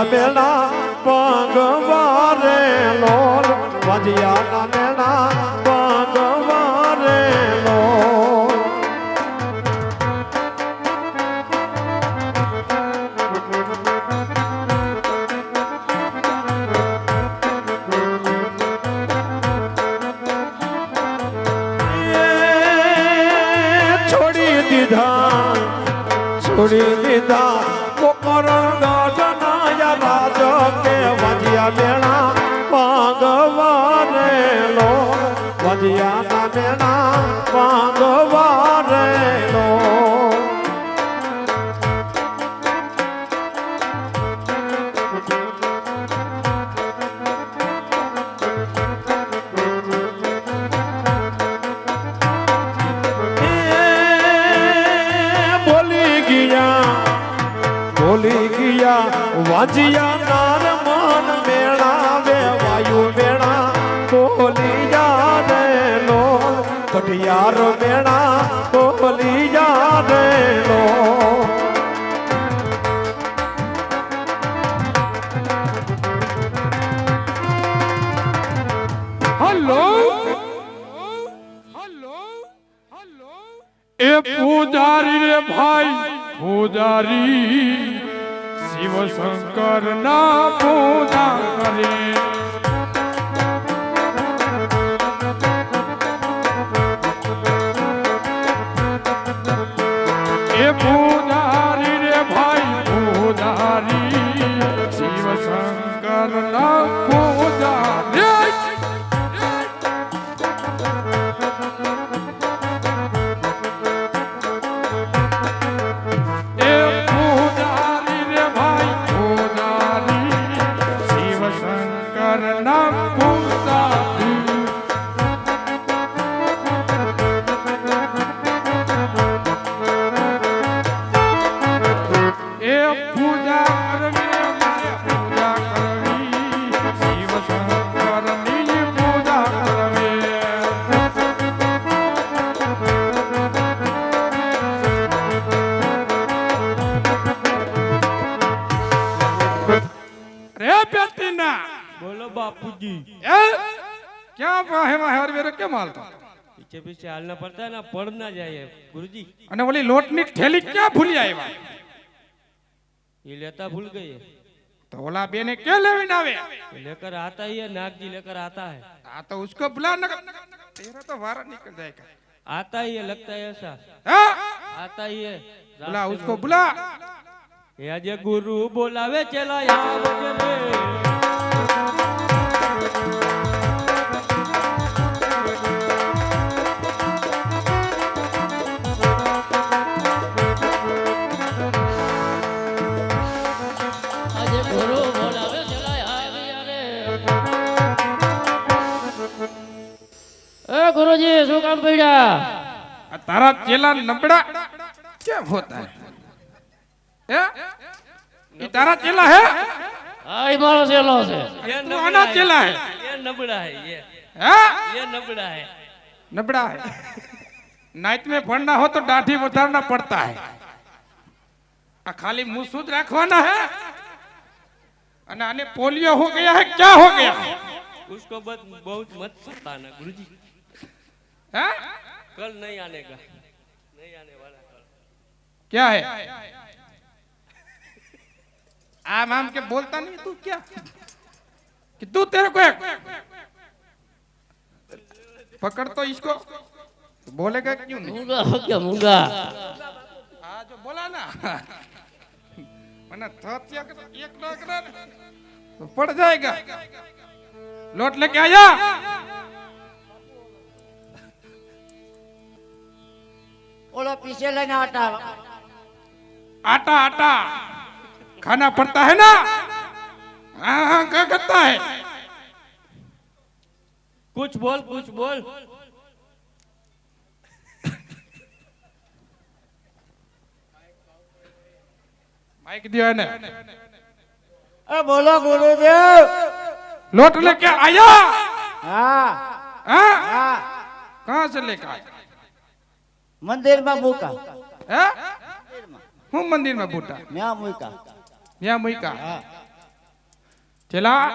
વાજિયા મેળા પગવારે લોલ વાજિયા ના મેળા પગવારે લોલ છોડી દીધા કોકરણ ગાઢના રાજ કે વાજિયા મેળા પગવારે લો વાજિયા ના મેળા પગવારે લો બોલી ગયા વાજિયા નાર મન મેળાવે વાયુ મેળા બોલી જા રે લો કઢિયાર મેળા બોલી જા રે લો હલો હલો હલો એ પૂજારી રે ભાઈ પૂજારી શિવ શંકર ના પૂજા કરે એ પૂજારી રે ભાઈ પૂજારી શિવ શંકર ના પૂજા રે बोलो बापूजी क्या है हर वेरे क्या मालता पीछे पीछे हालना पड़ता है ना पड़ ना जाए गुरुजी અને ઓલી લોટની થેલી ક્યાં ભૂલી આવ્યા ये लेता भूल गए तो ओला बेने क्या लेविन आवे लेकर आता ही है नाग जी लेकर आता है हाँ तो उसको बुला न तेरा तो वारा निकल जाएगा आता ही है लगता है ऐसा हाँ? आता ही है बुला उसको बुला ये आज गुरु बोलावे चला यार रे गुरुजी शू काम पड़ा तारा चेला नबड़ा क्या होता है ये तारा चेला है आई मारो चेलो से ये तू आना चेला है ये नबड़ा है ये नबड़ा है नबड़ा है नाइट में पढ़ना हो तो डाठी उतारना पड़ता है खाली मुंह शुद्ध रखवाना है आने पोलियो हो गया है क्या हो गया उसको बहुत मत सताना गुरुजी है? कल नहीं आने का नहीं आने वाला कल क्या है आम के बोलता नहीं तू क्या कि तू तेरे को पकड़ तो इसको तो बोलेगा क्यों नहीं मूंगा हो क्या मूंगा हाँ जो बोला ना मैंने एक तो पड़ जाएगा लोट लेके आया ओलो पीछे लेना आटा आटा आटा खाना पड़ता है ना हाँ क्या करता है कुछ बोल माइक दिया है ना बोलो गुरुदेव लोट लेके आया हाँ हाँ कहाँ से लेकर आया मंदिर में मूका हैं? हूँ मंदिर में बूटा म्या मूका यहाँ मुई का ચેલા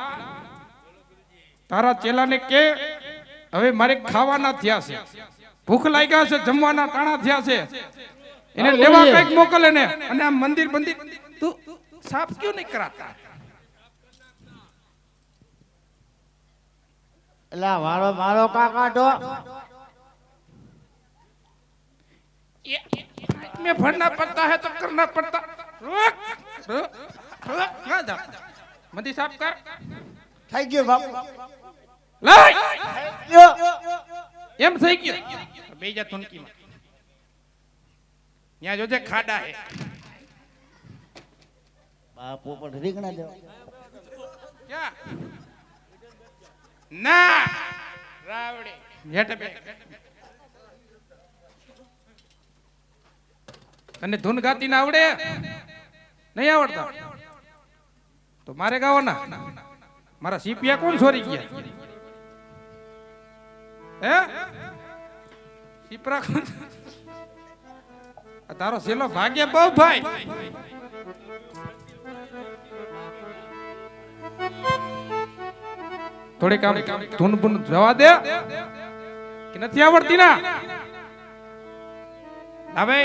તારા ચેલાને કે હવે મારે ખાવાના થયા છે, ભૂખ લાગ્યા છે, જમવાના ટાણા થયા છે, એને લેવા કઈક મોકલે ને. અને આ મંદિર બંદિર તું સાફ ક્यों નહીં કરાતા? એલા મારો મારો કાકા તો में भरना पड़ता है तो करना पड़ता. रोक रोक रोक ना जा मंदिर साफ कर. થઈ ગયો બાપુ. લાય યો. એમ થઈ ગયું. બેજા તુનકી માં ત્યાં જોજે ખાડા હે. બાપુ પણ રીંગણા દેવા. क्या ના રાવડે હેઠ બે. તને ધૂન ગાતી ના આવડે? નહીં આવડતા તો મારે ગાવો ના. મારા સીપિયા કોણ છોરી ગયા? હે સીપરા કોણ? આ તારો સેલો ભાગ્ય બહુ ભાઈ. થોડીક આમ ધૂન બૂન જવા દે કે નથી આવડતી ના? હવે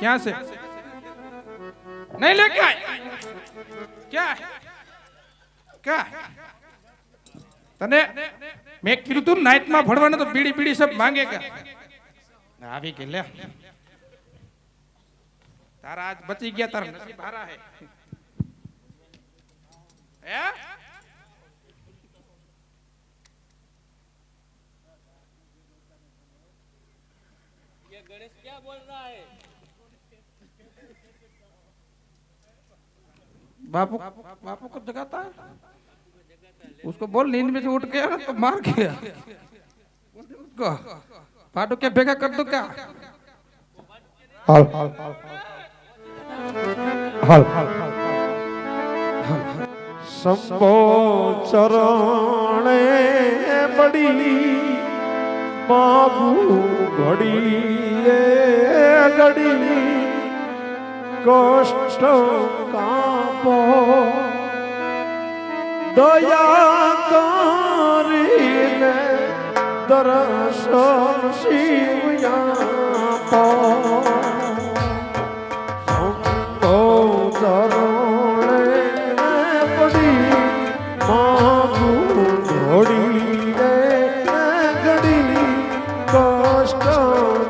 ક્યાં છે? नहीं लेके आए क्या क्या तने मैं कीधु तू नाइट में भड़वाने तो बीड़ी बीड़ी सब मांगेगा. आवी के ले तारा आज बची गया, तारा नसीब हारा है. ये गणेश क्या बोल रहा है? बापू बापू को जगाता है, उसको बोल नींद में से उठ गया तो मार गया उसको. फाटू क्या भेगा कर दो क्या? હાલ હાલ હાલ હાલ સંભો ચરણે બડી બાબુ ઘડી ઘડી કષ્ટ કાપો દયા કરીને દર્શન શિવયા સંભો ચરણે પડી માગુ ઘડી ઘડી કષ્ટ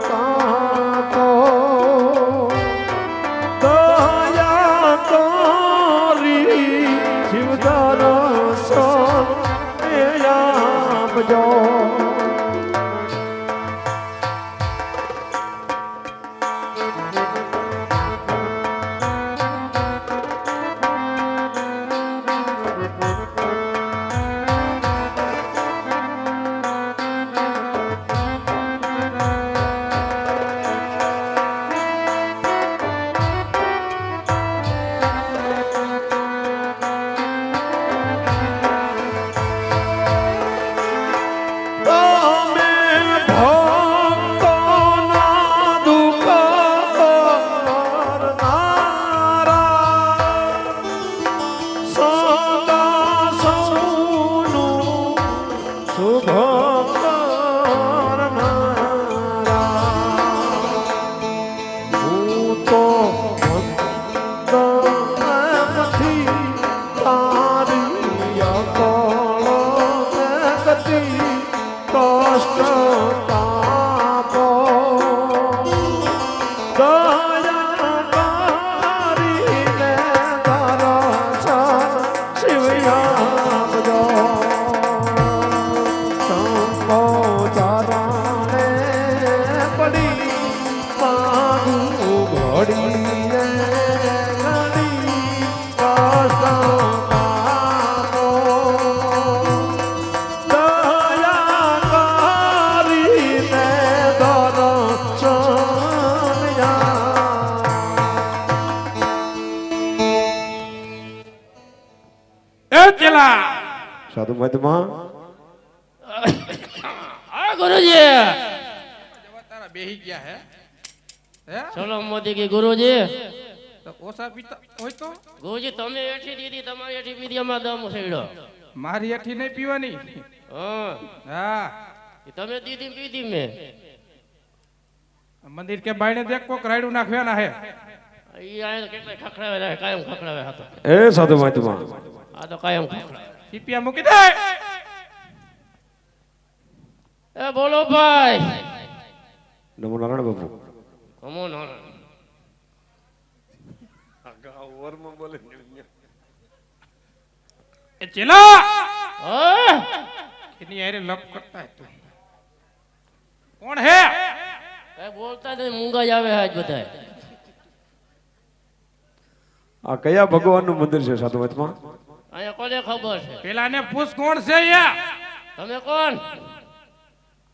કાપો દયા કરી શિવ દર્શન આપજો. સાધુ મધમાં हाँ गुरुजी. तारा बेही गया है. चलो मोदी के गुरुजी તો ઓછા પીતા હોય તો ગુરુજી તમે એઠી દીધી તમારી એઠી પીધી અમાર દમ છેડ્યો મારી એઠી નહીં પીવાની હા હા એ તમે દીધી પીધી મેં મંદિર કે બાયણે દેખ કોક રાયડું નાખવાના હે ઈ આયા કેટલા ખખડાવે રહે કાયમ ખખડાવે હાતો એ સાધુ મહાત્મા આ તો કાયમ ખખડાવે સીપિયા મૂકી દે એ બોલો ભાઈ નમો નારાયણ બાપુ કમો ન એ ચેલા હા એની હારે લપ કરતા હે તું કોણ હે કઈ બોલતા નહીં મૂંગા જ આવે આજ બધા આ કયા ભગવાનનું મંદિર છે સાધુ મહાત્મા અહીંયા કોને ખબર છે પેલાને પૂછ કોણ છે યા તમે કોણ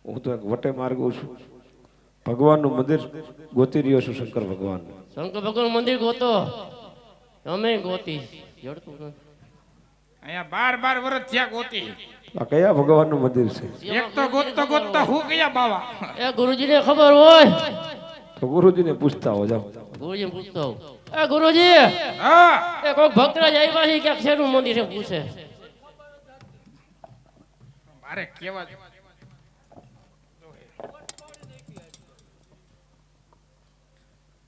હું તો એક વટે માર્ગો છું ભગવાનનું મંદિર ગોતી રહ્યો છું શંકર ભગવાન શંકર ભગવાન મંદિર ગોતો અમે ગોતી જડતું નથી અહીંયા 12 વર્ષ થયા ગોતી આ કયા ભગવાનનું મંદિર છે એક તો ગોતતા હું ગયા બાવા એ ગુરુજીને ખબર હોય તો ગુરુજીને પૂછતા હો જાઓ ગુરુજી પૂછતો હોઉં. એ ગુરુજી હા એ કોઈ ભક્તરાજ આવ્યા છે કે શેનું મંદિર છે પૂછે મારે કેવા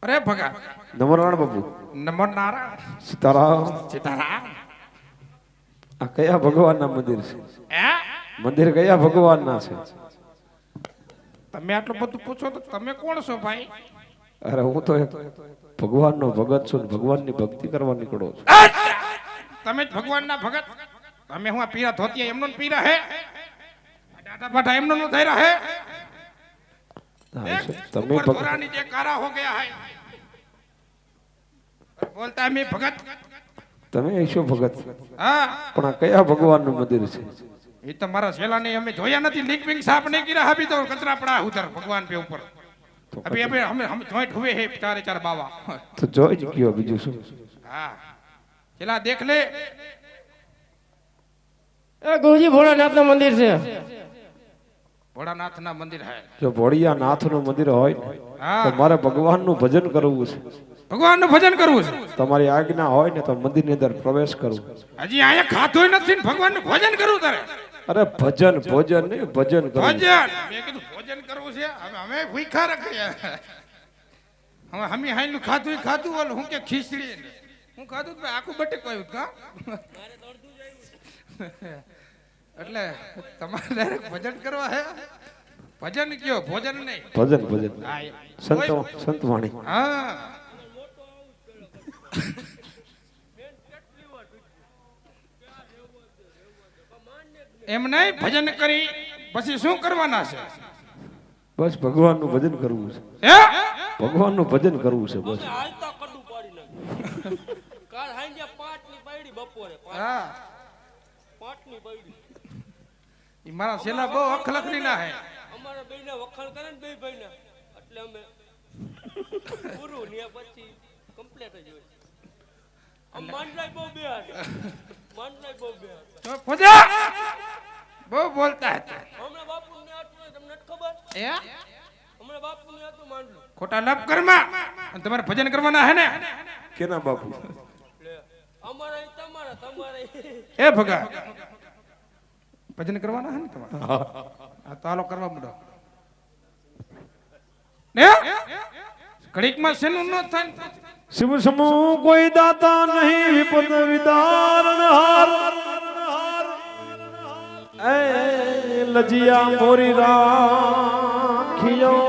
અરે ભગા નમો નારાયણ બાપુ નમો નારાયણ સીતારામ સીતારામ આ કયા ભગવાનના મંદિર છે હે મંદિર કયા ભગવાનના છે તમે આટલું બધું પૂછો તો તમે કોણ છો ભાઈ અરે હું તો એક ભગવાનનો ભગત છું ને ભગવાનની ભક્તિ કરવા નીકળો છું તમે જ ભગવાનના ભગત તમે હું આ પીરા ધોતિયા એમનો ને પીરા હે ડાટા પાટા એમનો નો ધૈરા હે હા, તમે ऊपर ભગત थोड़ा नीचे कारा हो गया है बोलता है मैं भगत તમે ઈશો ભગત हाँ પણ આ કયા ભગવાનનું મંદિર છે ये तो हमारा सेला ने हमें जोया नहीं लिंक विंक साफ नहीं किया अभी तो कचरा पड़ा उधर भगवान पे ऊपर अभी अभी हम ज्वाइंट हुए हैं चारे चार बाबा તો જોઈ જ ગયો બીજું શું हाँ चला देख ले એ ગુરુજી ભોળાનાથ નું મંદિર છે भोलानाथ ना मंदिर है જો ભોળિયા નાથનું મંદિર હોય ને, हाँ તો મારે ભગવાનનું ભજન કરવું છે भगवान નું ભજન કરવું છે તમારી આજ્ઞા હોય ને તો મંદિરની અંદર પ્રવેશ કરવું હજી આયા ખાધું નથી ને ભગવાન નું ભજન કરવું તારે અરે ભજન ભોજન નહીં ભજન કરવું ભજન મેં કીધું ભોજન કરવું છે હવે અમે ભૂખા રખ્યા હવે અમે હાઈલું ખાધું ઓલું હું કે ખીચડી હું ખાધું તો આખું બટેક આવ્યું કા એટલે તમારે ડાયરેક્ટ ભજન કરવા હે ભજન કયો ભોજન નહીં ભજન ભજન હા સંત સંત વાણી હા એમ નહીં ભજન કરી પછી શું કરવાના છે બસ ભગવાનનું ભજન કરવું છે હે ભગવાનનું ભજન કરવું છે બસ હાલતા કડું પાડી નાખ્યું કાલ હાંજે 5 ની પડી બપોરે હા 5 ની પડી ઈ મારા છેલ્લા બહુ અખલખની ના હે અમારા બેને વખાણ કરે ને બે ભાઈને એટલે અમે પૂરું ને પછી કમ્પ્લીટ જ હોય આમ માંડલાય બહુ બે માંડલાય બહુ બે તો ફોજા બહુ બોલતા હતા હમણાં બાપુ ને આટલું તમને નથી ખબર એ હમણાં બાપુ ને આટલું માંડલું ખોટા લપ કરમાં અને તમારે ભજન કરવાના હે ને કેના બાપુ અમારા ઈ તમારા તમારા એ ભગા ભજન કરવાના હે ને તમારે હા તો હાલો કરવા માંડો ને ઘડીકમાં શેનું ન થાય શિવ સમૂહ કોઈ દાતા નહીં વિપદ વિદારણ હાર એ લજિયા મોરી રાખિયો